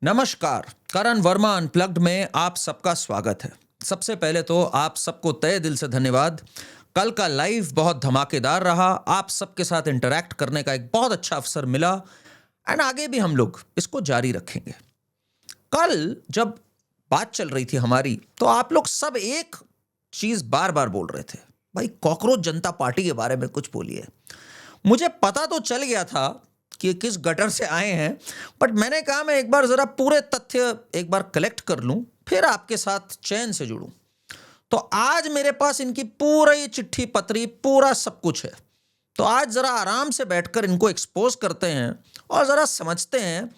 नमस्कार। करण वर्मा अनप्लग्ड में आप सबका स्वागत है। सबसे पहले तो आप सबको तहे दिल से धन्यवाद। कल का लाइव बहुत धमाकेदार रहा। आप सबके साथ इंटरैक्ट करने का एक बहुत अच्छा अवसर मिला एंड आगे भी हम लोग इसको जारी रखेंगे। कल जब बात चल रही थी हमारी, तो आप लोग सब एक चीज बार बार बोल रहे थे, भाई कॉकरोच जनता पार्टी के बारे में कुछ बोलिए। मुझे पता तो चल गया था कि किस गटर से आए हैं, बट मैंने कहा मैं एक बार जरा पूरे तथ्य एक बार कलेक्ट कर लूं, फिर आपके साथ चैन से जुड़ूं। तो आज मेरे पास इनकी पूरी चिट्ठी पत्री पूरा सब कुछ है। तो आज जरा आराम से बैठकर इनको एक्सपोज करते हैं और जरा समझते हैं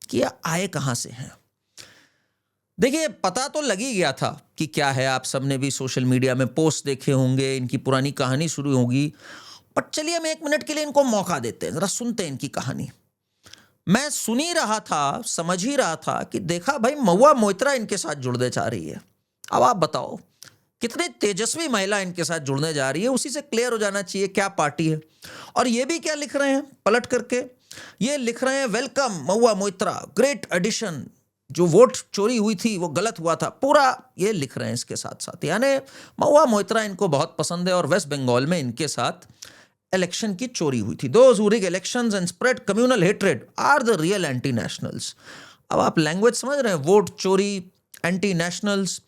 कि ये आए कहां से हैं। देखिए, पता तो लग ही गया था कि क्या है। आप सबने भी सोशल मीडिया में पोस्ट देखे होंगे, इनकी पुरानी कहानी शुरू होगी। बट चलिए हम एक मिनट के लिए इनको मौका देते हैं, जरा सुनते हैं इनकी कहानी। मैं सुन ही रहा था, समझ ही रहा था कि देखा भाई महुआ मोइत्रा इनके साथ जुड़ने जा रही है। अब आप बताओ कितनी तेजस्वी महिला इनके साथ जुड़ने जा रही है। उसी से क्लियर हो जाना चाहिए क्या पार्टी है। और ये भी क्या लिख रहे हैं पलट करके, ये लिख रहे हैं welcome Mahua Moitra, great addition. जो वोट चोरी हुई थी वो गलत हुआ था, पूरा ये लिख रहे हैं इसके साथ साथ। यानी महुआ मोइत्रा इनको बहुत पसंद है और वेस्ट बंगाल में इनके साथ इलेक्शन की चोरी हुई थी। Those who rig elections and spread communal hatred are the real anti-nationals। अब आप लैंग्वेज समझ रहे हैं, वोट चोरी, एंटी नेशनल्स।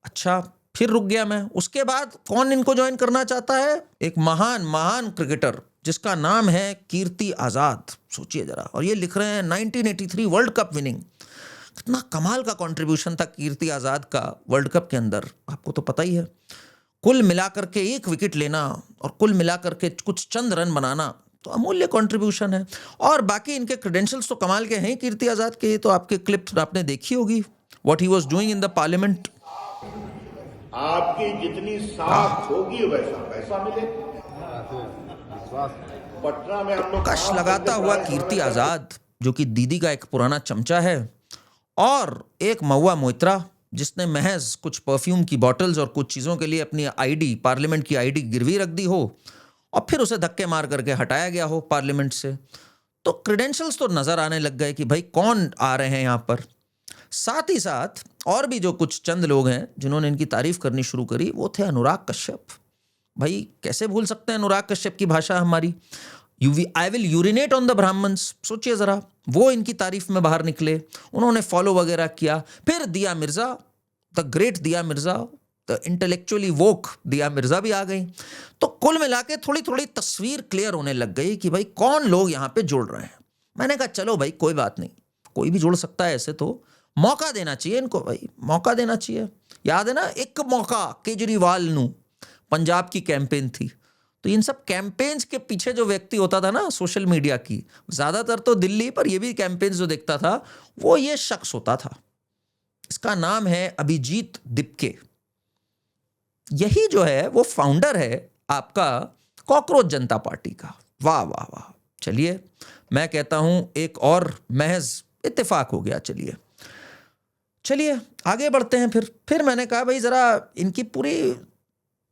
अच्छा, फिर रुक गया मैं। उसके बाद कौन इनको ज्वाइन करना चाहता है? एक महान महान क्रिकेटर जिसका नाम है कीर्ति आजाद। सोचिए जरा। और ये लिख रहे हैं 1983 वर्ल्ड कप विनिंग। कितना कमाल का कंट्रीब्यूशन था कीर्ति आजाद का वर्ल्ड कप के अंदर, आपको तो पता ही है। कुल मिलाकर के एक विकेट लेना और कुल मिलाकर के कुछ चंद रन बनाना तो अमूल्य कंट्रीब्यूशन है। और बाकी इनके क्रेडेंशियल्स तो कमाल के हैं कीर्ति आजाद के। तो आपके क्लिप आपने देखी होगी, what he was doing in the parliament. आपकी जितनी साख होगी वैसा पैसा मिले। पटना में हम लोग कश लगाता हुआ कीर्ति आजाद, जो कि दीदी का एक पुराना चमचा है, और एक महुआ मोइत्रा जिसने महज कुछ परफ्यूम की बॉटल्स और कुछ चीज़ों के लिए अपनी आईडी, पार्लियामेंट की आईडी गिरवी रख दी हो और फिर उसे धक्के मार करके हटाया गया हो पार्लियामेंट से। तो क्रेडेंशियल्स तो नज़र आने लग गए कि भाई कौन आ रहे हैं यहाँ पर। साथ ही साथ और भी जो कुछ चंद लोग हैं जिन्होंने इनकी तारीफ करनी शुरू करी, वो थे अनुराग कश्यप। भाई कैसे भूल सकते हैं अनुराग कश्यप की भाषा हमारी। I will urinate on the Brahmins. सोचिए जरा, वो इनकी तारीफ में बाहर निकले, उन्होंने फॉलो वगैरह किया। फिर दिया मिर्जा, द ग्रेट दिया मिर्जा, द इंटेलेक्चुअली वोक दिया मिर्जा भी आ गई। तो कुल मिला के थोड़ी थोड़ी तस्वीर क्लियर होने लग गई कि भाई कौन लोग यहाँ पे जुड़ रहे हैं। मैंने कहा चलो भाई कोई बात नहीं, कोई भी जुड़ सकता है, ऐसे तो मौका देना चाहिए इनको, भाई मौका देना चाहिए। याद है ना, एक मौका केजरीवाल नू, पंजाब की कैंपेन थी। तो इन सब कैंपेन्स के पीछे जो व्यक्ति होता था ना सोशल मीडिया की, ज्यादातर तो दिल्ली पर ये भी कैंपेन्स जो देखता था, वो ये शख्स होता था। इसका नाम है अभिजीत दिपके। यही जो है वो फाउंडर है आपका कॉकरोच जनता पार्टी का। वाह वाह वाह। चलिए मैं कहता हूं एक और महज इत्तेफाक हो गया। चलिए आगे बढ़ते हैं। फिर मैंने कहा भाई जरा इनकी पूरी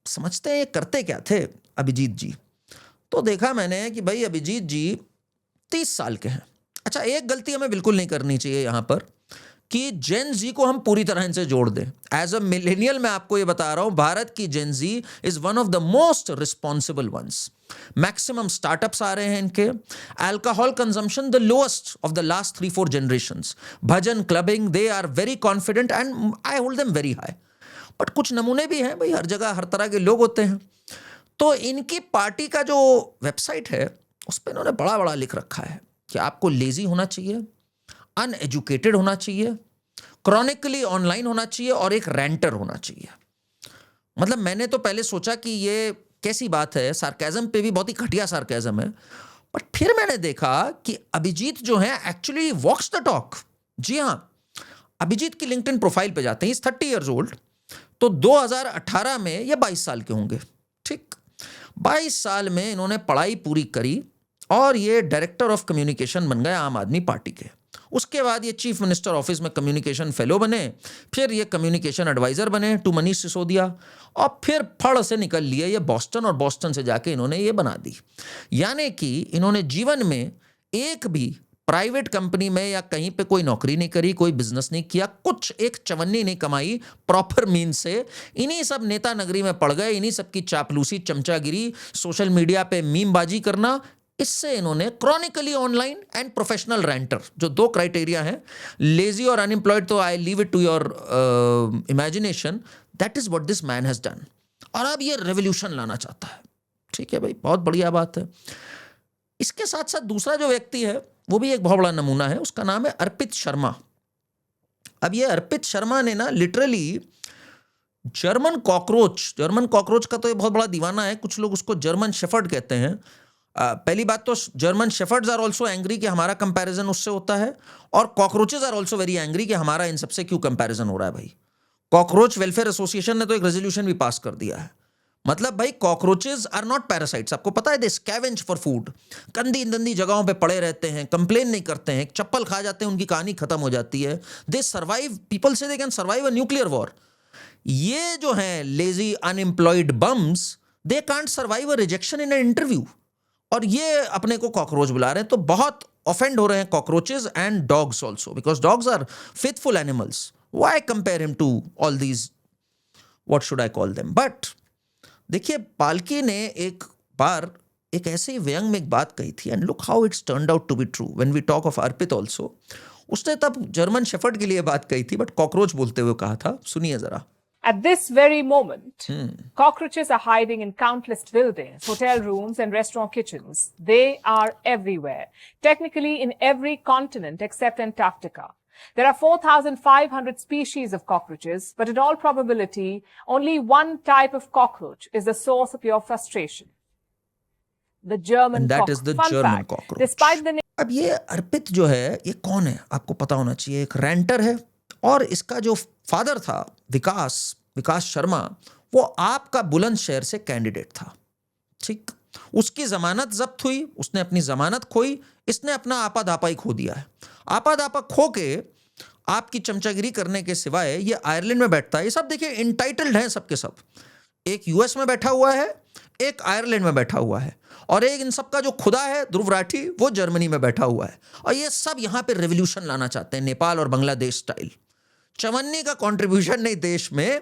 समझते हैं ये करते क्या थे अभिजीत जी। तो देखा मैंने कि भाई अभिजीत जी 30 साल के हैं। अच्छा, एक गलती हमें बिल्कुल नहीं करनी चाहिए यहाँ पर कि जेन जी को हम पूरी तरह इनसे जोड़ दें। एज अ मिलेनियल मैं आपको ये बता रहा हूं, भारत की Gen Z is one of the most responsible ones. Maximum startups आ रहे हैं इनके। Alcohol consumption the lowest of the last 3-4 generations. Bhajan, clubbing, they are very confident and I hold them very high. But कुछ नमूने भी हैं भाई, हर जगह हर तरह के लोग होते हैं। तो इनकी पार्टी का जो वेबसाइट है उस पर इन्होंने बड़ा बड़ा लिख रखा है कि आपको लेजी होना चाहिए, अनएजुकेटेड होना चाहिए, क्रॉनिकली ऑनलाइन होना चाहिए और एक रेंटर होना चाहिए। मतलब मैंने तो पहले सोचा कि ये कैसी बात है, सार्केज्म पे भी बहुत ही घटिया सार्केज्म है। बट फिर मैंने देखा कि अभिजीत जो है एक्चुअली वॉक्स द टॉक। जी हाँ, अभिजीत की लिंक्डइन प्रोफाइल पे जाते हैं, इज 30 ईयर्स ओल्ड। तो 2018 में ये 22 साल के होंगे। ठीक, 22 साल में इन्होंने पढ़ाई पूरी करी और ये डायरेक्टर ऑफ कम्युनिकेशन बन गए आम आदमी पार्टी के। उसके बाद ये चीफ मिनिस्टर ऑफिस में कम्युनिकेशन फेलो बने, फिर ये कम्युनिकेशन एडवाइजर बने टू मनीष सिसोदिया, और फिर फड़ से निकल लिए ये बॉस्टन, और बॉस्टन से जाके इन्होंने ये बना दी। यानी कि इन्होंने जीवन में एक भी प्राइवेट कंपनी में या कहीं पे कोई नौकरी नहीं करी, कोई बिजनेस नहीं किया, कुछ एक चवन्नी नहीं कमाई प्रॉपर मीन से, इन्हीं सब नेता नगरी में पड़ गए, इन्हीं सब की चापलूसी, चमचागिरी, सोशल मीडिया पे मीमबाजी करना, इससे इन्होंने chronically online and professional renter, जो दो क्राइटेरिया हैं, लेजी और अनएम्प्लॉयड, तो I leave it to your imagination, that is what this man has done. और अब ये रेवोल्यूशन लाना चाहता है। ठीक है भाई, बहुत बढ़िया बात है। इसके साथ साथ दूसरा जो व्यक्ति है वो भी एक बहुत बड़ा नमूना है, उसका नाम है अर्पित शर्मा। अब ये अर्पित शर्मा ने ना लिटरली जर्मन कॉकरोच का तो ये बहुत बड़ा दीवाना है, कुछ लोग उसको जर्मन शेफर्ड कहते हैं। पहली बात तो German shepherds are also angry कि हमारा कंपैरिजन उससे होता है, और cockroaches are also very angry कि हमारा इन सबसे क्यों कंपैरिजन हो रहा है भाई। कॉकरोच वेलफेयर एसोसिएशन ने तो एक रेजोल्यूशन भी पास कर दिया है। मतलब भाई कॉकरोचेज आर नॉट पैरासाइट्स, आपको पता है, दे स्कैवेंज फॉर फूड, गंदी गंदी जगहों पे पड़े रहते हैं, कंप्लेन नहीं करते हैं, चप्पल खा जाते हैं, उनकी कहानी खत्म हो जाती है। दे survive, people say they can survive a nuclear war. ये जो हैं lazy unemployed bums, they can't survive a rejection in an interview, और ये अपने को कॉकरोच बुला रहे हैं। तो बहुत ऑफेंड हो रहे हैं cockroaches and dogs also, because dogs are faithful animals. Why compare him to all these, what should I call them. But देखिए, पालकी ने एक बार एक ऐसे ही व्यंग में एक बात कही थी, and look how it's turned out to be true when we talk of Arpit also. उसने तब जर्मन शेफर्ड के लिए बात कही थी, बट कॉकरोच बोलते हुए कहा था, सुनिए जरा। At this very moment, cockroaches are hiding in countless buildings, hotel rooms, and restaurant kitchens. They are everywhere, technically in every continent except Antarctica. There are 4,500 species of cockroaches, but in all probability, only one type of cockroach is the source of your frustration. The German And that cockroach. is the Fun German fact, cockroach. despite the अब ये अर्पित जो है, ये कौन है आपको पता होना चाहिए। एक रेंटर है, और इसका जो फादर था विकास शर्मा, वो आपका बुलंदशहर से कैंडिडेट था। ठीक, उसकी जमानत जब्त हुई, उसने अपनी जमानत खोई, इसने अपना आपाधापा खो दिया है। आपाधापा खो के आपकी चमचागिरी करने के सिवाय ये आयरलैंड में बैठता है। ये सब देखिए इंटाइटल्ड हैं सबके सब, एक यूएस में बैठा हुआ है, एक आयरलैंड में बैठा हुआ है, और एक इन सबका जो खुदा है ध्रुव राठी, वो जर्मनी में बैठा हुआ है। और ये सब यहाँ पे रेवोल्यूशन लाना चाहते हैं, नेपाल और बांग्लादेश स्टाइल। चवन्नी का कंट्रीब्यूशन नहीं देश में,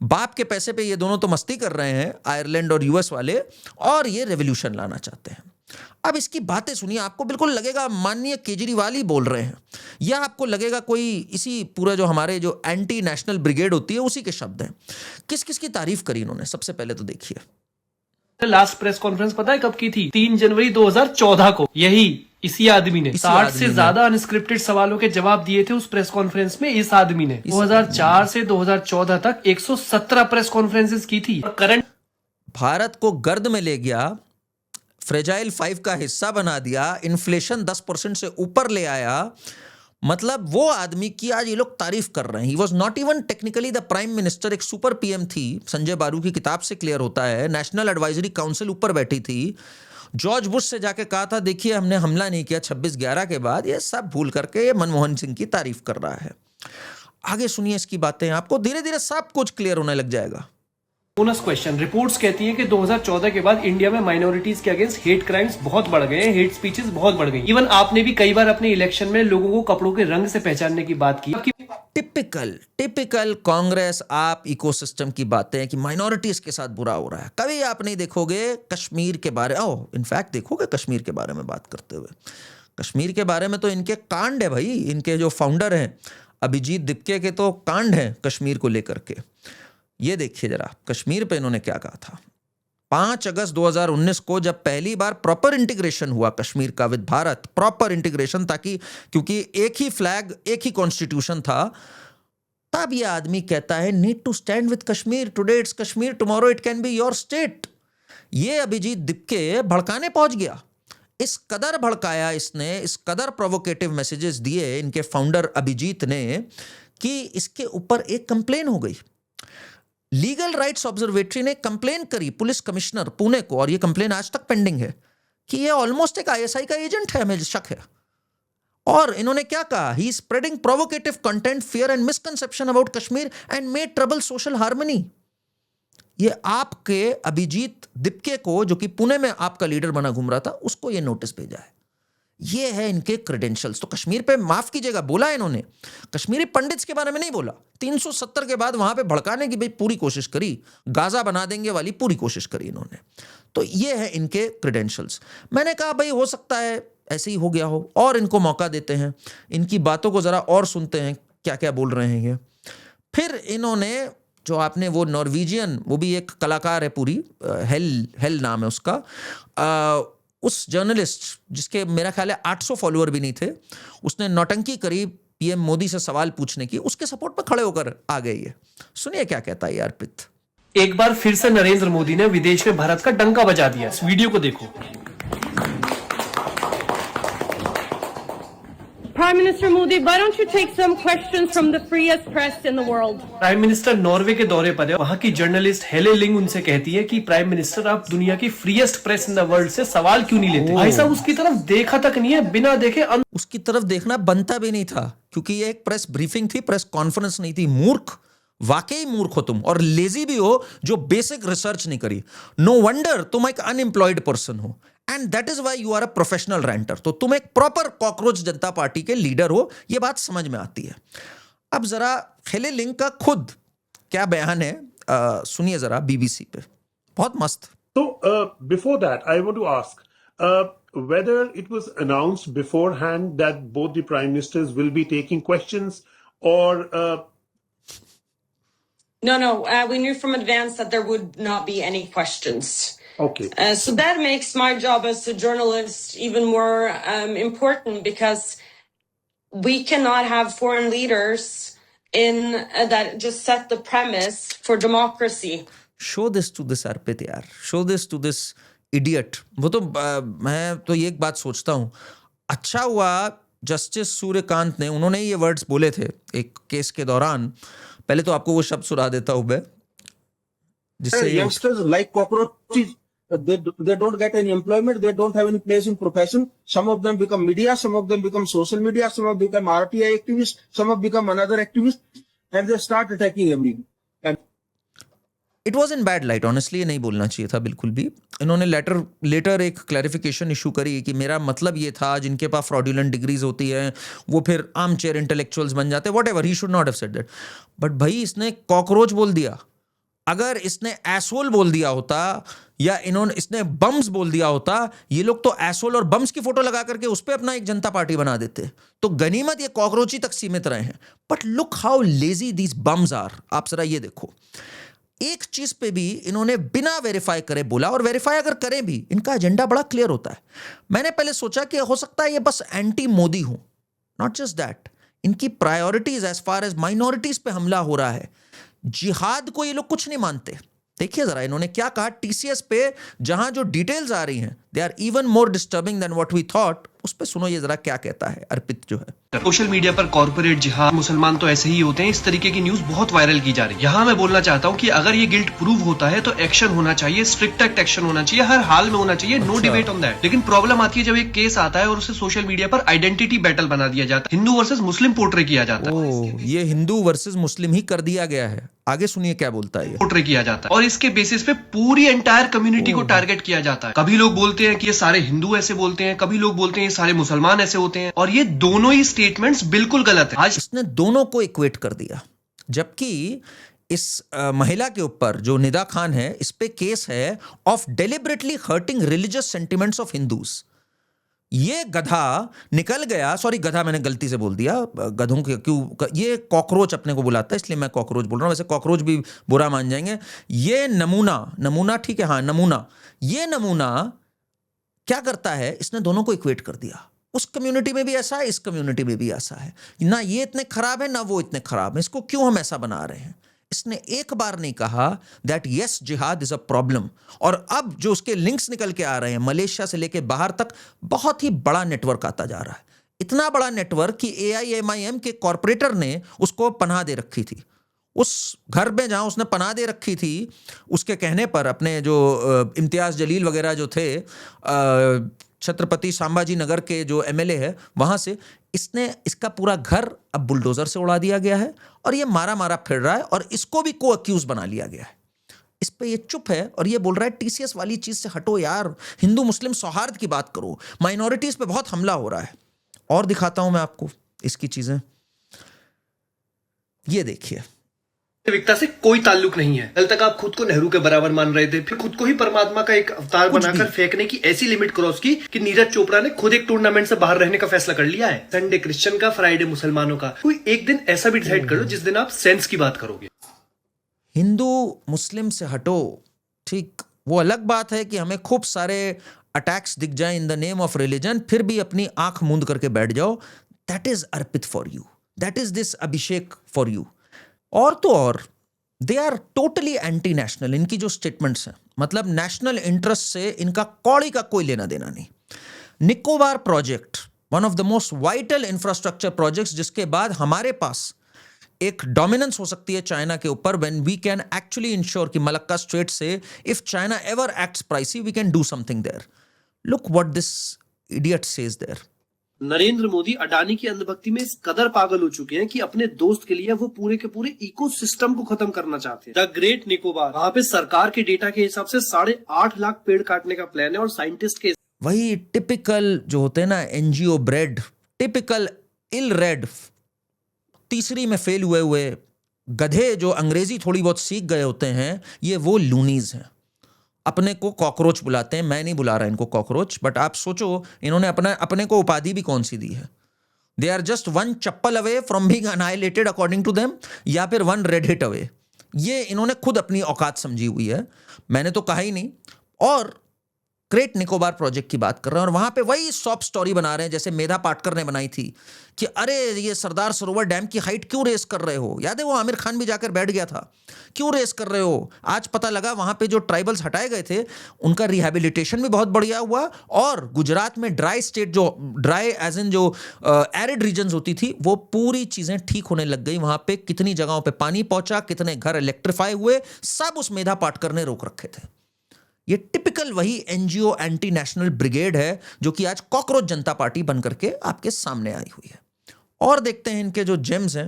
बाप के पैसे पे ये दोनों तो मस्ती कर रहे हैं, आयरलैंड और यूएस वाले, और ये रेवोल्यूशन लाना चाहते हैं। अब इसकी बातें सुनिए, आपको बिल्कुल लगेगा माननीय केजरीवाल ही बोल रहे हैं, या आपको लगेगा कोई इसी पूरा जो हमारे जो एंटी नेशनल ब्रिगेड होती है उसी के शब्द हैं। किस किस की तारीफ करी इन्होंने, सबसे पहले तो देखिए। लास्ट प्रेस कॉन्फ्रेंस पता है कब की थी? 3 जनवरी 2014 को। इसी आदमी ने 60 से ज्यादा अनस्क्रिप्टेड सवालों के जवाब दिए थे उस प्रेस कॉन्फ्रेंस में। इस आदमी ने 2004 से 2014 तक 117 प्रेस कॉन्फ्रेंसेस की थी। करंट भारत को गर्द में ले गया, फ्रेजाइल 5 का हिस्सा बना दिया, इन्फ्लेशन 10% से ऊपर ले आया। मतलब वो आदमी की आज ये लोग तारीफ कर रहे हैं। He was not even technically the prime minister, एक सुपर पीएम थी। संजय बारू की किताब से क्लियर होता है, नेशनल एडवाइजरी काउंसिल ऊपर बैठी थी। जॉर्ज बुश से जाके कहा था, देखिए हमने हमला नहीं किया 26/11 के बाद। ये सब भूल करके ये मनमोहन सिंह की तारीफ कर रहा है। आगे सुनिए इसकी बातें, आपको धीरे धीरे सब कुछ क्लियर होने लग जाएगा। बोनस क्वेश्चन, रिपोर्ट्स कहती हैं कि 2014 के बाद इंडिया में माइनॉरिटीज के अगेंस्ट हेट क्राइम्स बहुत बढ़ गए हैं, हेट स्पीचेस बहुत बढ़ गई। इवन आपने भी कई बार अपने इलेक्शन में लोगों को कपड़ों के रंग से पहचानने की बात की। टिपिकल कांग्रेस आप इकोसिस्टम की बातें हैं कि माइनॉरिटीज के साथ बुरा हो रहा है। कभी आप नहीं देखोगे कश्मीर के बारे, इनफैक्ट देखोगे कश्मीर के बारे में बात करते हुए। कश्मीर के बारे में तो इनके कांड है भाई, इनके जो फाउंडर हैं अभिजीत दिपके के तो कांड हैं कश्मीर को लेकर के। ये देखिए जरा कश्मीर पे इन्होंने क्या कहा था। 5 अगस्त 2019 को जब पहली बार प्रॉपर इंटीग्रेशन हुआ कश्मीर का विद भारत, प्रॉपर इंटीग्रेशन, ताकि क्योंकि एक ही फ्लैग एक ही कॉन्स्टिट्यूशन था, तब ये आदमी कहता है need to stand with Kashmir, today it's Kashmir, tomorrow it can be your state. ये अभिजीत दिपके भड़काने पहुंच गया, इस कदर भड़काया इसने, इस कदर प्रोवोकेटिव मैसेजेस दिए इनके फाउंडर अभिजीत ने कि इसके ऊपर एक कंप्लेन हो गई। लीगल राइट्स ऑब्जर्वेटरी ने कंप्लेन करी पुलिस कमिश्नर पुणे को, और ये कंप्लेन आज तक पेंडिंग है कि ये ऑलमोस्ट एक आईएसआई का एजेंट है, हमें शक है। और इन्होंने क्या कहा, he spreading provocative content, fear and misconception about Kashmir and made trouble social harmony. ये आपके अभिजीत दिपके को, जो कि पुणे में आपका लीडर बना घूम रहा था, उसको ये नोटिस भेजा है। ये है इनके क्रेडेंशियल्स। तो कश्मीर पे माफ कीजिएगा बोला इन्होंने, कश्मीरी पंडित्स के बारे में नहीं बोला। 370 के बाद वहां पे भड़काने की भाई पूरी कोशिश करी, गाजा बना देंगे वाली पूरी कोशिश करी इन्होंने। तो ये है इनके क्रेडेंशियल्स। मैंने कहा भाई हो सकता है ऐसे ही हो गया हो, और इनको मौका देते हैं, इनकी बातों को जरा और सुनते हैं क्या क्या बोल रहे हैं ये। फिर इन्होंने जो आपने वो नॉर्वेजियन, वो भी एक कलाकार है पूरी, हेल नाम है उसका, उस जर्नलिस्ट जिसके मेरा ख्याल है 800 फॉलोअर भी नहीं थे, उसने नौटंकी करी पीएम मोदी से सवाल पूछने की, उसके सपोर्ट में खड़े होकर आ गए ये। सुनिए क्या कहता है अर्पित। एक बार फिर से नरेंद्र मोदी ने विदेश में भारत का डंका बजा दिया। इस वीडियो को देखो। Prime Minister Modi, why don't you take some questions from the freest press in the world? Prime minister Norway के दौरे पर है। वहाँ की जर्नलिस्ट हेले लिंग उनसे कहती है कि प्राइम मिनिस्टर आप दुनिया की freest press in the world से सवाल क्यों नहीं लेते? भाई साहब उसकी तरफ देखा तक नहीं है, बिना देखे उसकी तरफ देखना बनता भी नहीं था, क्योंकि ये एक प्रेस ब्रीफिंग थी, प्रेस कॉन्फ्रेंस नहीं थी। मूर्ख, वाकई मूर्ख हो तुम, और लेजी भी हो जो बेसिक रिसर्च नहीं करी। नो वंडर तुम एक अनएम्प्लॉयड पर्सन हो, and that is why you are a professional renter. तो तुम एक प्रॉपर कॉकरोच जनता पार्टी के लीडर हो, ये बात समझ में आती है। अब जरा हेले लिंग का खुद क्या बयान है, सुनिए जरा बीबीसी पे, बहुत मस्त। So, before that, I want to ask whether it was announced beforehand that both the prime ministers will be taking questions, or No, we knew from advance that there would not be any questions. okay. So that makes my job as a journalist even more important, because we cannot have foreign leaders in that just set the premise for democracy. Show this to this Arpit यार, show this to this idiot. वो तो मैं तो ये एक बात सोचता हूँ, अच्छा हुआ जस्टिस सूर्यकांत ने, उन्होंने ये वर्ड्स बोले थे एक केस के दौरान। पहले तो आपको वो शब्द सुना देता हूँ मैं, जिससे youngsters like cockroaches, they don't get any employment, they don't have any place in profession. Some of them become media, some of them become social media, some of them become RTI activists, some of them become another activist, and they start attacking everyone. And it was in bad light, honestly ये नहीं बोलना चाहिए था बिल्कुल भी। इन्होंने letter एक clarification issue करी कि मेरा मतलब ये था, जिनके पास फ्रॉड्यूलेंट डिग्रीज होती हैं वो फिर आर्म चेयर इंटेलेक्चुअल्स बन जाते हैं, what ever, he should not have said that. But भाई इसने कॉकरोच बोल दिया। अगर इसने एसोल बोल दिया होता, या इसने बम्स बोल दिया होता, ये लोग तो एसोल और बम्स की फोटो लगा करके उस पर अपना एक जनता पार्टी बना देते। तो गनीमत ये कॉकरोची तक सीमित रहे हैं। But look how lazy these bums are. आप जरा ये देखो, एक चीज पे भी इन्होंने बिना वेरीफाई करे बोला, और वेरीफाई अगर करें भी इनका एजेंडा बड़ा क्लियर होता है। मैंने पहले सोचा कि हो सकता है ये बस एंटी मोदी हो, नॉट जस्ट दैट, इनकी priorities as far as minorities पे हमला हो रहा है। जिहाद को ये लोग कुछ नहीं मानते। देखिए जरा इन्होंने क्या कहा टीसीएस पे, जहां जो डिटेल्स आ रही हैं they are even more disturbing than what we thought. उस पे सुनो ये जरा क्या कहता है अर्पित जो है। सोशल मीडिया पर कॉर्पोरेट जिहाद, मुसलमान तो ऐसे ही होते हैं, इस तरीके की न्यूज बहुत वायरल की जा रही है। यहाँ मैं बोलना चाहता हूँ कि अगर ये गिल्ट प्रूव होता है तो एक्शन होना चाहिए, स्ट्रिक्ट एक्शन होना चाहिए, हर हाल में होना चाहिए, नो डिबेट ऑन दैट। लेकिन प्रॉब्लम आती है जब एक केस आता है और उसे सोशल मीडिया पर आइडेंटिटी बैटल बना दिया जाता है, हिंदू वर्सेस मुस्लिम पोर्ट्रे किया जाता है। ये हिंदू वर्सेस मुस्लिम ही कर दिया गया है। आगे सुनिए क्या बोलता है ये। पोर्ट्रे किया जाता है और इसके बेसिस पे पूरी एंटायर कम्युनिटी को टारगेट किया जाता है। कभी लोग बोलते हैं कि ये सारे हिंदू ऐसे बोलते हैं, कभी लोग बोलते हैं ये सारे मुसलमान ऐसे होते हैं, और ये दोनों ही स्टेटमेंट्स बिल्कुल गलत है। आज इसने दोनों को इक्वेट कर दिया, जबकि इस महिला के ऊपर जो निदा खान है, इस पे केस है of deliberately hurting religious sentiments of Hindus. ये गधा निकल गया, सॉरी गधा मैंने गलती से बोल दिया, गधों के क्यों, ये कॉकरोच अपने को बुलाता है इसलिए मैं कॉकरोच बोल रहा हूँ, वैसे कॉकरोच भी बुरा मान जाएंगे। ये नमूना ठीक है, हाँ नमूना, ये नमूना क्या करता है, इसने दोनों को इक्वेट कर दिया। उस कम्युनिटी में भी ऐसा है, इस कम्युनिटी में भी ऐसा है, ना ये इतने खराब है ना वो इतने खराब है, इसको क्यों हम ऐसा बना रहे हैं। इसने एक बार नहीं कहा दैट यस जिहाद इज अ प्रॉब्लम। और अब जो उसके लिंक्स निकल के आ रहे हैं मलेशिया से लेके बाहर तक, बहुत ही बड़ा नेटवर्क आता जा रहा है। इतना बड़ा नेटवर्क कि AIMIM के कॉरपोरेटर ने उसको पनाह दे रखी थी। उस घर में जहां उसने पनाह दे रखी थी, उसके कहने पर अपने जो इम्तियाज जलील वगैरह जो थे, छत्रपति संभाजी नगर के जो MLA है, वहां से इसका पूरा घर अब बुलडोजर से उड़ा दिया गया है, और ये मारा फिर रहा है, और इसको भी को अक्यूज बना लिया गया है। इस पे ये चुप है और ये बोल रहा है टीसीएस वाली चीज से हटो यार, हिंदू मुस्लिम सौहार्द की बात करो, माइनॉरिटीज पे बहुत हमला हो रहा है। और दिखाता हूं मैं आपको इसकी चीजें, ये देखिए। वास्तविकता से कोई ताल्लुक नहीं है। कल तक आप खुद को नेहरू के बराबर मान रहे थे, फिर खुद को ही परमात्मा का एक अवतार बनाकर फेंकने की ऐसी लिमिट क्रॉस की कि नीरज चोपड़ा ने खुद एक टूर्नामेंट से बाहर रहने का फैसला कर लिया है। संडे क्रिश्चियन का, फ्राइडे मुसलमानों का। कोई एक दिन ऐसा भी डिसाइड कर लो जिस दिन आप सेंस की बात करोगे। हिंदू मुस्लिम से हटो, ठीक, वो अलग बात है कि हमें खूब सारे अटैक्स दिख जाए in the name of religion, फिर भी अपनी आंख मूंद करके बैठ जाओ। That is Arpit for you, that is this Abhishek for you. और तो और they are totally anti national, इनकी जो स्टेटमेंट्स हैं, मतलब नेशनल इंटरेस्ट से इनका कौड़ी का कोई लेना देना नहीं। Nicobar project, one of the most vital infrastructure projects, जिसके बाद हमारे पास एक डोमिनेंस हो सकती है चाइना के ऊपर, when we can actually ensure कि मलक्का स्ट्रेट से if China ever acts pricey we can do something there. Look what this idiot says there. Narendra Modi Adani की अंधभक्ति में इस कदर पागल हो चुके हैं कि अपने दोस्त के लिए वो पूरे के पूरे इकोसिस्टम को खत्म करना चाहते हैं। द ग्रेट निकोबार, वहां पे सरकार के डेटा के हिसाब से 8.5 लाख पेड़ काटने का प्लान है और साइंटिस्ट के वही टिपिकल जो होते हैं ना एनजीओ ब्रेड, टिपिकल इल रेड, तीसरी में फेल हुए गधे जो अंग्रेजी थोड़ी बहुत सीख गए होते हैं, ये वो लूनीज हैं। अपने को कॉकरोच बुलाते हैं, मैं नहीं बुला रहा इनको कॉकरोच, बट आप सोचो इन्होंने अपने को उपाधि भी कौन सी दी है। They are just one chappal away from being annihilated according to them, या फिर वन रेड हिट अवे। ये इन्होंने खुद अपनी औकात समझी हुई है, मैंने तो कहा ही नहीं। और ग्रेट निकोबार प्रोजेक्ट की बात कर रहे हैं और वहां पे वही सॉफ्ट स्टोरी बना रहे हैं जैसे मेधा पाटकर ने बनाई थी कि अरे ये सरदार सरोवर डैम की हाइट क्यों रेस कर रहे हो। याद है वो आमिर खान भी जाकर बैठ गया था, क्यों रेस कर रहे हो। आज पता लगा वहां पे जो ट्राइबल्स हटाए गए थे उनका रिहैबिलिटेशन भी बहुत बढ़िया हुआ, और गुजरात में ड्राई स्टेट, जो ड्राई एज इन जो एरिड रीजन्स होती थी, वो पूरी चीजें ठीक होने लग गई। वहां पे कितनी जगहों पे पानी पहुंचा, कितने घर इलेक्ट्रीफाई हुए, सब उस मेधा पाटकर ने रोक रखे थे। ये टिपिकल वही एनजीओ एंटी नेशनल ब्रिगेड है जो कि आज कॉकरोच जनता पार्टी बन करके आपके सामने आई हुई है। और देखते हैं इनके जो जेम्स हैं।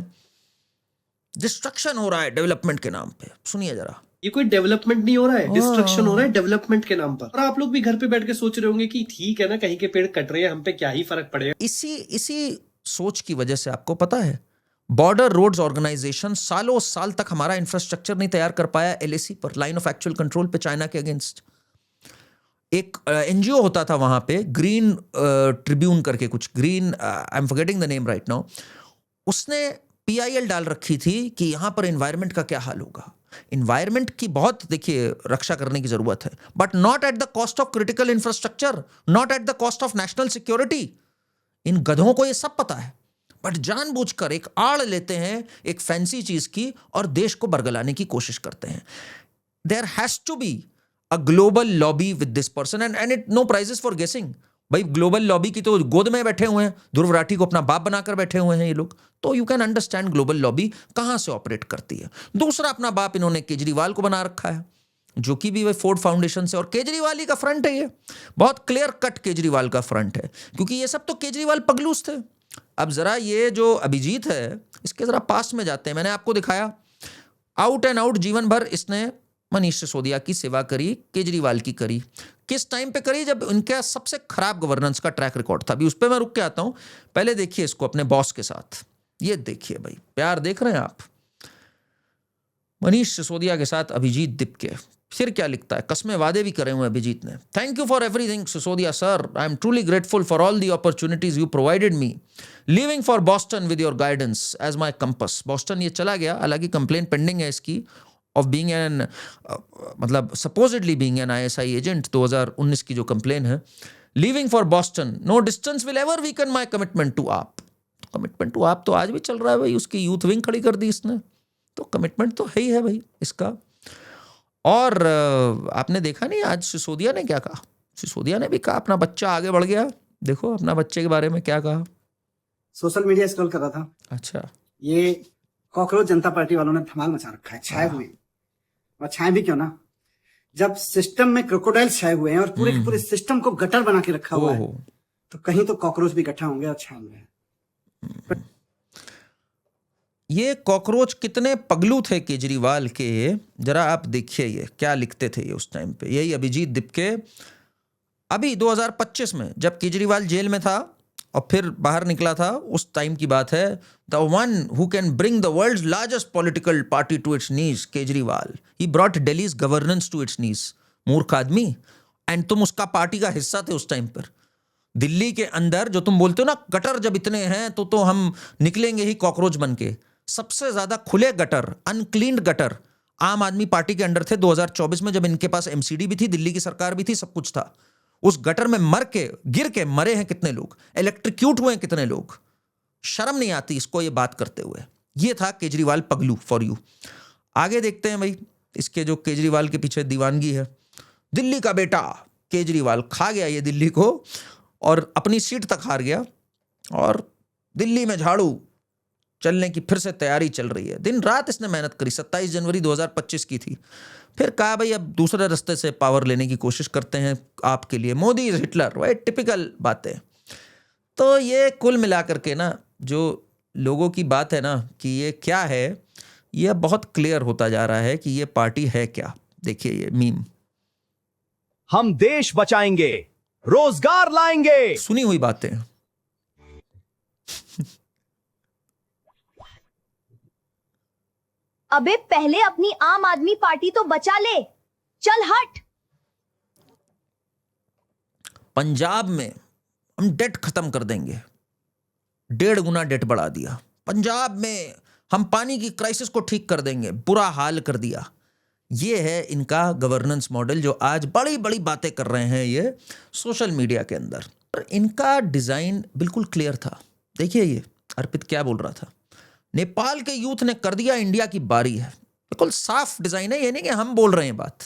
डिस्ट्रक्शन हो रहा है डेवलपमेंट के नाम पे, सुनिए जरा। ये कोई डेवलपमेंट नहीं हो रहा है, डिस्ट्रक्शन हो रहा है डेवलपमेंट के नाम पर। और आप लोग भी घर पे बैठ के सोच रहे होंगे कि ठीक है ना, कहीं के पेड़ कट रहे हैं, हम पे क्या ही फर्क पड़ेगा। इसी सोच की वजह से आपको पता है बॉर्डर रोड्स ऑर्गेनाइजेशन सालों साल तक हमारा इंफ्रास्ट्रक्चर नहीं तैयार कर पाया एलएसी पर, लाइन ऑफ एक्चुअल कंट्रोल पे, चाइना के अगेंस्ट। एक एनजीओ होता था वहां पे, ग्रीन ट्रिब्यून करके कुछ, green, I am forgetting the name right now, उसने पीआईएल डाल रखी थी कि यहां पर एनवायरनमेंट का क्या हाल होगा। एनवायरनमेंट की बहुत देखिए रक्षा करने की जरूरत है, but not at the cost of critical infrastructure, not at the cost of national security. इन गधों को ये सब पता है, बट जानबूझकर एक आड़ लेते हैं एक फैंसी चीज की और देश को बरगलाने की कोशिश करते हैं। There has to be a global lobby with this person and it no prizes for guessing. भाई ग्लोबल लॉबी की तो गोद में बैठे हुए हैं, ध्रुव राठी को अपना बाप बनाकर बैठे हुए हैं ये लोग, तो you can understand global lobby कहां से ऑपरेट करती है। दूसरा अपना बाप इन्होंने केजरीवाल को बना रखा है, जो कि भी वही फोर्ड फाउंडेशन से, और केजरीवाल ही का फ्रंट है ये, बहुत क्लियर कट केजरीवाल का फ्रंट है, क्योंकि ये सब तो केजरीवाल पगलूस थे। अब जरा ये जो अभिजीत है इसके जरा पास में जाते हैं। मैंने आपको दिखाया आउट एंड आउट जीवन भर इसने मनीष सिसोदिया की सेवा करी, केजरीवाल की करी। किस टाइम पे करी? जब इनका सबसे खराब गवर्नेंस का ट्रैक रिकॉर्ड था। अभी उस पर मैं रुक के आता हूं, पहले देखिए इसको अपने बॉस के साथ। ये देखिए भाई, प्यार देख रहे हैं आप, मनीष सिसोदिया के साथ अभिजीत दिपके। फिर क्या लिखता है, कसमें वादे भी करे हुए अभिजीत ने। Thank you for everything Sisodia sir, I am truly grateful for all the opportunities you provided me, living for Boston with your guidance as my compass. Boston ये चला गया, हालांकि कंप्लेन पेंडिंग है इसकी ऑफ बीइंग एन मतलब supposedly being an ISI agent, 2019 की जो complain है। Living for Boston, no distance will ever weaken my commitment to आप। कमिटमेंट टू आप तो आज भी चल रहा है भाई, उसकी यूथ विंग खड़ी कर दी इसने, तो कमिटमेंट तो है ही है भाई इसका। और आपने देखा नहीं आज सिसोदिया ने क्या कहा? सिसोदिया ने भी कहा अपना बच्चा आगे बढ़ गया। देखो अपना बच्चे के बारे में क्या कहा। सोशल मीडिया स्क्रॉल कर रहा था, अच्छा, ये कॉकरोच जनता पार्टी वालों ने धमाल मचा रखा है, छाए हुए। और छाए भी क्यों ना, जब सिस्टम में क्रोकोडाइल छाए हुए हैं और पूरे के पूरे सिस्टम को गटर बना के रखा हुआ है, तो कहीं तो कॉकरोच भी इकट्ठा होंगे और छाएंगे। ये कॉकरोच कितने पगलू थे केजरीवाल के, जरा आप देखिए ये क्या लिखते थे ये उस टाइम पे। यही अभिजीत दिपके अभी 2025 में जब केजरीवाल जेल में था और फिर बाहर निकला था, उस टाइम की बात है। The one who can bring the world's largest political party to its knees, Kejriwal, he brought Delhi's governance to its knees. मूर्ख आदमी, एंड तुम उसका पार्टी का हिस्सा थे उस टाइम पर। दिल्ली के अंदर जो तुम बोलते हो ना गटर जब इतने हैं तो हम निकलेंगे ही कॉकरोच बन के। सबसे ज्यादा खुले गटर, अनक्लीन्ड गटर आम आदमी पार्टी के अंडर थे 2024 में, जब इनके पास एमसीडी भी थी, दिल्ली की सरकार भी थी, सब कुछ था। उस गटर में गिर के मरे हैं कितने लोग, इलेक्ट्रिक्यूट हुए हैं कितने लोग। शर्म नहीं आती इसको ये बात करते हुए। ये था केजरीवाल पगलू फॉर यू। आगे देखते हैं भाई, इसके जो केजरीवाल के पीछे दीवानगी है। दिल्ली का बेटा केजरीवाल खा गया ये दिल्ली को और अपनी सीट तक हार गया, और दिल्ली में झाड़ू चलने की फिर से तैयारी चल रही है। दिन रात इसने मेहनत करी, 27 जनवरी 2025 की थी। फिर कहा भाई अब दूसरे रास्ते से पावर लेने की कोशिश करते हैं आपके लिए, मोदी इज हिटलर, वही टिपिकल बातें। तो ये कुल मिलाकर के ना जो लोगों की बात है ना कि ये क्या है, ये बहुत क्लियर होता जा रहा है कि ये पार्टी है क्या। देखिए ये मीम, हम देश बचाएंगे, रोजगार लाएंगे, सुनी हुई बातें। अबे पहले अपनी आम आदमी पार्टी तो बचा ले, चल हट। पंजाब में हम डेट खत्म कर देंगे, 1.5 गुना डेट बढ़ा दिया। पंजाब में हम पानी की क्राइसिस को ठीक कर देंगे, बुरा हाल कर दिया। ये है इनका गवर्नेंस मॉडल, जो आज बड़ी बड़ी बातें कर रहे हैं ये सोशल मीडिया के अंदर। और इनका डिजाइन बिल्कुल क्लियर था। देखिए ये अर्पित क्या बोल रहा था, नेपाल के यूथ ने कर दिया, इंडिया की बारी है। बिल्कुल साफ डिजाइन है, ये नहीं कि हम बोल रहे हैं बात।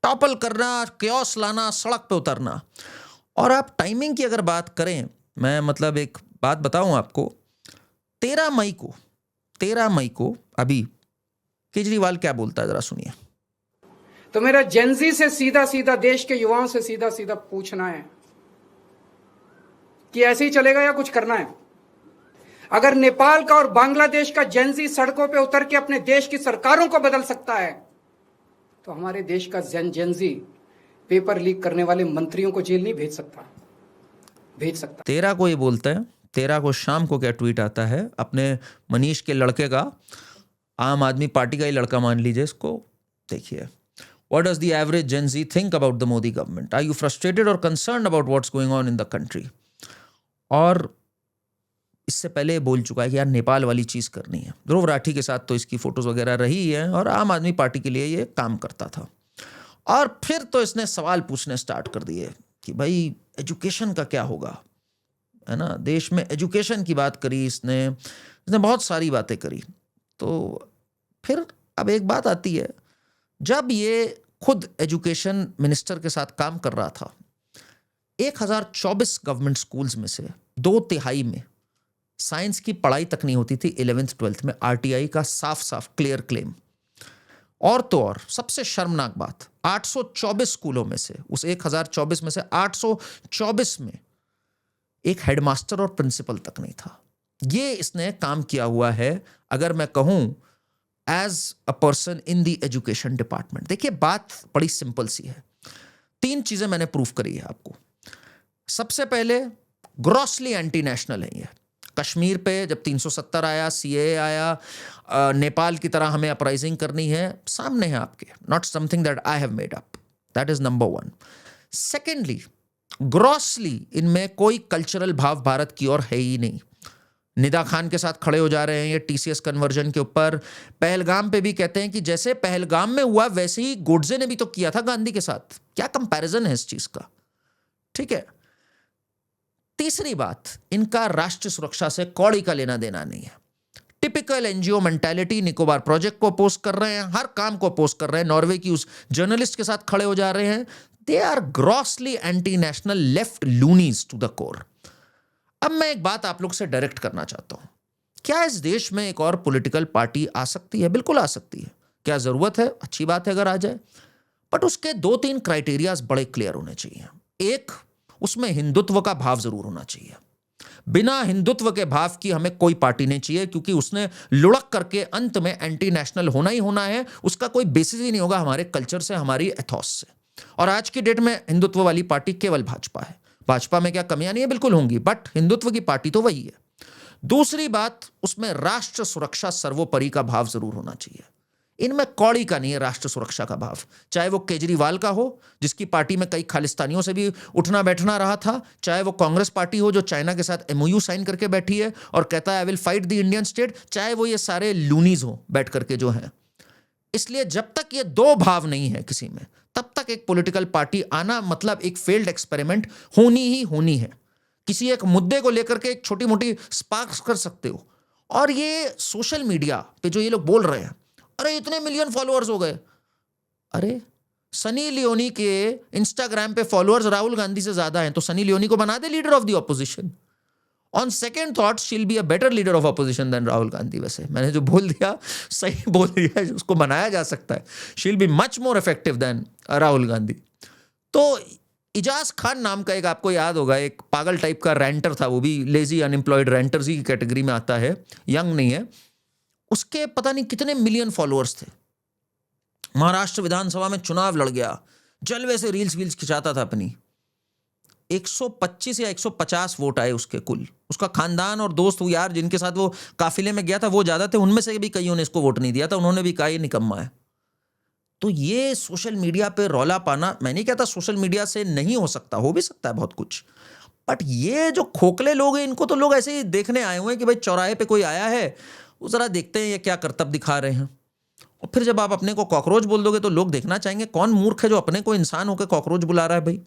टॉपल करना, क्योस लाना, सड़क पे उतरना। और आप टाइमिंग की अगर बात करें, मैं मतलब एक बात बताऊं आपको, 13 मई को अभी केजरीवाल क्या बोलता है, जरा सुनिए। तो मेरा जेनजी से सीधा सीधा देश के युवाओं से सीधा सीधा पूछना है कि ऐसे ही चलेगा या कुछ करना है। अगर नेपाल का और बांग्लादेश का जेनजी सड़कों पे उतर के अपने देश की सरकारों को बदल सकता है, तो हमारे देश का जेनजी पेपर लीक करने वाले मंत्रियों को जेल नहीं भेज सकता। 13 को ये बोलते हैं, 13 को शाम को क्या ट्वीट आता है अपने मनीष के लड़के का, आम आदमी पार्टी का ही लड़का मान लीजिए इसको। देखिए, What does the average Gen Z think about the Modi government? Are you frustrated or concerned about what's going on in the country? और इससे पहले बोल चुका है कि यार नेपाल वाली चीज़ करनी है। ध्रुव राठी के साथ तो इसकी फोटोज वगैरह रही है और आम आदमी पार्टी के लिए ये काम करता था। और फिर तो इसने सवाल पूछने स्टार्ट कर दिए कि भाई एजुकेशन का क्या होगा, है ना। देश में एजुकेशन की बात करी इसने बहुत सारी बातें करी। तो फिर अब एक बात आती है, जब ये खुद एजुकेशन मिनिस्टर के साथ काम कर रहा था, 1024 गवर्नमेंट स्कूल्स में से 2/3 में साइंस की पढ़ाई तक नहीं होती थी 11th 12th में। आरटीआई का साफ साफ क्लियर क्लेम। और तो और सबसे शर्मनाक बात, 824 स्कूलों में से, उस 1024 में से 824 में एक हेडमास्टर और प्रिंसिपल तक नहीं था। ये इसने काम किया हुआ है, अगर मैं कहूं as a person in the education department. देखिए बात बड़ी सिंपल सी है, 3 चीजें मैंने प्रूफ करी है आपको। सबसे पहले ग्रॉसली एंटी नेशनल है ये। कश्मीर पे जब 370 आया, सीएए आया, नेपाल की तरह हमें अपराइजिंग करनी है, सामने है आपके, not something that I have made up. That is number 1। Secondly, grossly इनमें कोई कल्चरल भाव भारत की ओर है ही नहीं। निदा खान के साथ खड़े हो जा रहे हैं ये टीसीएस कन्वर्जन के ऊपर। पहलगाम पे भी कहते हैं कि जैसे पहलगाम में हुआ वैसे ही गोडसे ने भी तो किया था गांधी के साथ। क्या कंपैरिजन है इस चीज का, ठीक है। तीसरी बात, इनका राष्ट्र सुरक्षा से कौड़ी का लेना देना नहीं है। Typical NGO mentality. Nicobar project को अपोज कर रहे हैं, हर काम को अपोज कर रहे हैं। नॉर्वे की उस जर्नलिस्ट के साथ खड़े हो जा रहे हैं। They are grossly anti national, left loonies to the core. अब मैं एक बात आप लोग से डायरेक्ट करना चाहता हूं, क्या इस देश में एक और पॉलिटिकल पार्टी आ सकती है? बिल्कुल आ सकती है। क्या जरूरत है? अच्छी बात है अगर आ जाए, बट उसके 2-3 क्राइटेरियाज बड़े क्लियर होने चाहिए। एक, उसमें हिंदुत्व का भाव जरूर होना चाहिए। बिना हिंदुत्व के भाव की हमें कोई पार्टी नहीं चाहिए, क्योंकि उसने लुढ़क करके अंत में एंटी नेशनल होना ही होना है। उसका कोई बेसिस ही नहीं होगा हमारे कल्चर से, हमारी एथॉस से। और आज की डेट में हिंदुत्व वाली पार्टी केवल भाजपा है। भाजपा में क्या कमियां नहीं है? बिल्कुल होंगी, बट हिंदुत्व की पार्टी तो वही है। दूसरी बात, उसमें राष्ट्र सुरक्षा सर्वोपरि का भाव जरूर होना चाहिए। इनमें कौड़ी का नहीं है राष्ट्र सुरक्षा का भाव, चाहे वो केजरीवाल का हो, जिसकी पार्टी में कई खालिस्तानियों से भी उठना बैठना रहा था, चाहे वो कांग्रेस पार्टी हो जो चाइना के साथ MOU साइन करके बैठी है और कहता है I will fight the Indian state, चाहे वो ये सारे लूनीज हो बैठ करके जो हैं। इसलिए जब तक ये दो भाव नहीं है किसी में, तब तक एक पॉलिटिकल पार्टी आना मतलब एक फेल्ड एक्सपेरिमेंट होनी ही होनी है। किसी एक मुद्दे को लेकर के एक छोटी मोटी स्पार्क्स कर सकते हो। और ये सोशल मीडिया पे जो ये लोग बोल रहे हैं, अरे इतने मिलियन फॉलोअर्स हो गए, अरे सनी लियोनी के इंस्टाग्राम पे फॉलोअर्स राहुल गांधी से ज्यादा हैं, तो सनी लियोनी को बना दे leader of the opposition. On second thought she'll be a better leader of opposition than Rahul Gandhi. वैसे मैंने जो बोल दिया सही बोल दिया, उसको बनाया जा सकता है। She'll be much more effective than Rahul Gandhi. तो इजाज खान नाम का एक, आपको याद होगा, एक पागल टाइप का रेंटर था, वो भी लेजी अनएम्प्लॉयड रेंटर्स ही की कैटेगरी में आता है, यंग नहीं है। उसके पता नहीं कितने मिलियन फॉलोअर्स थे। महाराष्ट्र विधानसभा में चुनाव लड़ गया, जलवे से रील्स वील्स खिंचाता था अपनी। 125 या 150 वोट आए उसके कुल। उसका खानदान और दोस्त यार जिनके साथ वो काफिले में गया था वो ज्यादा थे, उनमें से भी कईयों ने इसको वोट नहीं दिया था। उन्होंने भी कहा ये निकम्मा है। तो ये सोशल मीडिया पे रौला पाना, मैं नहीं कहता सोशल मीडिया से नहीं हो सकता, हो भी सकता है बहुत कुछ, बट ये जो खोखले लोग हैं इनको तो लोग ऐसे ही देखने आए हुए हैं कि भाई चौराहे पे कोई आया है, वो जरा देखते हैं ये क्या करतब दिखा रहे हैं। और फिर जब आप अपने को कॉकरोच बोल दोगे तो लोग देखना चाहेंगे कौन मूर्ख है जो अपने को इंसान होकर कॉकरोच बुला रहा है भाई।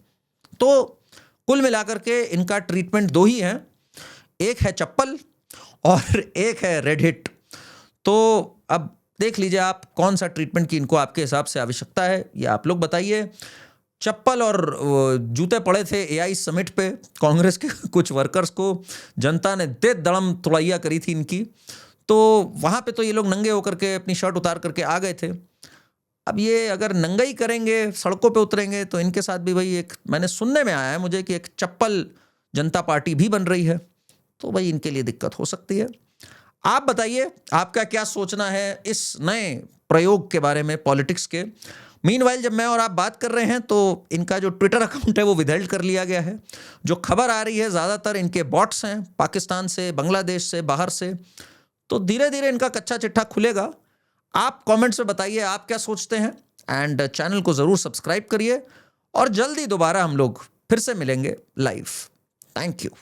तो कुल मिलाकर के इनका ट्रीटमेंट दो ही है, एक है चप्पल और एक है रेड हिट। तो अब देख लीजिए आप कौन सा ट्रीटमेंट की इनको आपके हिसाब से आवश्यकता है, ये आप लोग बताइए। चप्पल और जूते पड़े थे AI समिट पे, कांग्रेस के कुछ वर्कर्स को जनता ने दे दड़म तुड़ैया करी थी इनकी, तो वहाँ पे तो ये लोग नंगे होकर के अपनी शर्ट उतार करके आ गए थे। अब ये अगर नंगा ही करेंगे, सड़कों पे उतरेंगे, तो इनके साथ भी भाई एक, मैंने सुनने में आया है मुझे कि एक चप्पल जनता पार्टी भी बन रही है, तो भाई इनके लिए दिक्कत हो सकती है। आप बताइए आपका क्या सोचना है इस नए प्रयोग के बारे में पॉलिटिक्स के। मीनवाइल जब मैं और आप बात कर रहे हैं तो इनका जो ट्विटर अकाउंट है वो विदहेल्ड कर लिया गया है। जो खबर आ रही है ज़्यादातर इनके बॉट्स हैं, पाकिस्तान से, बांग्लादेश से, बाहर से। तो धीरे धीरे इनका कच्चा चिट्ठा खुलेगा। आप कमेंट्स में बताइए आप क्या सोचते हैं, एंड चैनल को ज़रूर सब्सक्राइब करिए, और जल्दी दोबारा हम लोग फिर से मिलेंगे लाइव। Thank you.